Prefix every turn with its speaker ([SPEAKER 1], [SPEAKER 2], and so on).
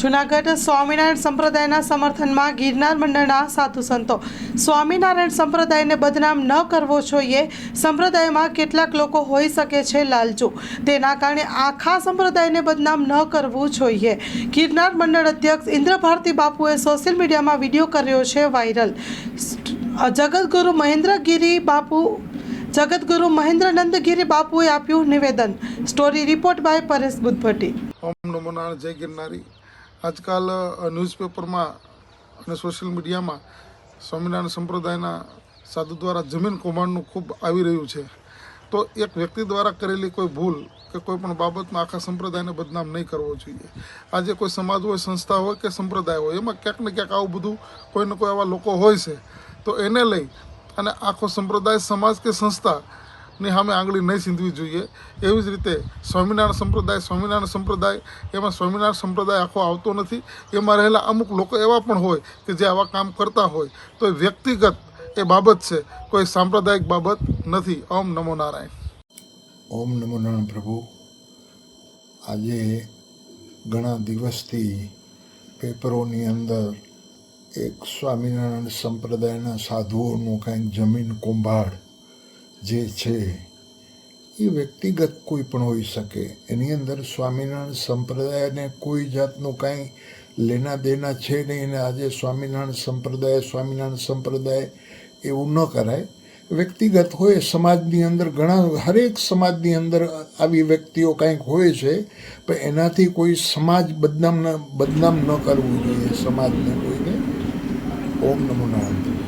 [SPEAKER 1] જૂનાગઢ સ્વામિનારાયણ સંપ્રદાયના સમર્થનમાં ગિરનાર મંડળના સાધુ સંતો સ્વામિનારાયણ સંપ્રદાયને બદનામ ન કરવો જોઈએ। સંપ્રદાયમાં કેટલાક લોકો હોઈ શકે છે લાલચુ, તેના કારણે આખા સંપ્રદાયને બદનામ ન કરવું જોઈએ। ગિરનાર મંડળ અધ્યક્ષ ઇન્દ્ર ભારતી બાપુએ સોશિયલ મીડિયામાં વિડીયો કર્યો છે વાયરલ। જગતગુરુ મહેન્દ્રનંદ ગિરી બાપુએ આપ્યું નિવેદન। Story report by Paresh Buddhbhatti.
[SPEAKER 2] ઓમ નમો નારાયણ, જય ગિરનારી। આજકાલ ન્યૂઝપેપરમાં અને સોશિયલ મીડિયામાં સ્વામિનારાયણ સંપ્રદાયના સાધુ દ્વારા જમીન કૌભાંડનું ખૂબ આવી રહ્યું છે। તો એક વ્યક્તિ દ્વારા કરેલી કોઈ ભૂલ કે કોઈ પણ બાબતમાં આખા સંપ્રદાયને બદનામ નહીં કરવો જોઈએ। આજે કોઈ સમાજ હોય, સંસ્થા હોય કે સંપ્રદાય હોય, એમાં ક્યાંક ને ક્યાંક આવું બધું કોઈ ને કોઈ આવા લોકો હોય છે। તો એને લઈ અને આખો સંપ્રદાય, સમાજ કે સંસ્થાની સામે આંગળી નહીં સીંધવી જોઈએ। એવી જ રીતે સ્વામિનારાયણ સંપ્રદાય એમાં સ્વામિનારાયણ સંપ્રદાય આખો આવતો નથી। એમાં રહેલા અમુક લોકો એવા પણ હોય કે જે આવા કામ કરતા હોય, તો એ વ્યક્તિગત એ બાબત છે, કોઈ સાંપ્રદાયિક બાબત નથી। ઓમ નમો નારાયણ।
[SPEAKER 3] ઓમ નમો નારાયણ પ્રભુ। આજે ઘણા દિવસથી પેપરોની અંદર એક સ્વામિનારાયણ સંપ્રદાયના સાધુઓનું કંઈક જમીન કૌભાંડ જે છે એ વ્યક્તિગત કોઈ પણ હોઈ શકે, એની અંદર સ્વામિનારાયણ સંપ્રદાયને કોઈ જાતનું કાંઈ લેના દેના છે નહીં। અને આજે સ્વામિનારાયણ સંપ્રદાય એવું ન કરાય। વ્યક્તિગત હોય, સમાજની અંદર હરેક સમાજની અંદર આવી વ્યક્તિઓ કંઈક હોય છે, પણ એનાથી કોઈ સમાજ બદનામ ન કરવું જોઈએ સમાજને કોઈને। ઓમ નમો નારાયણ।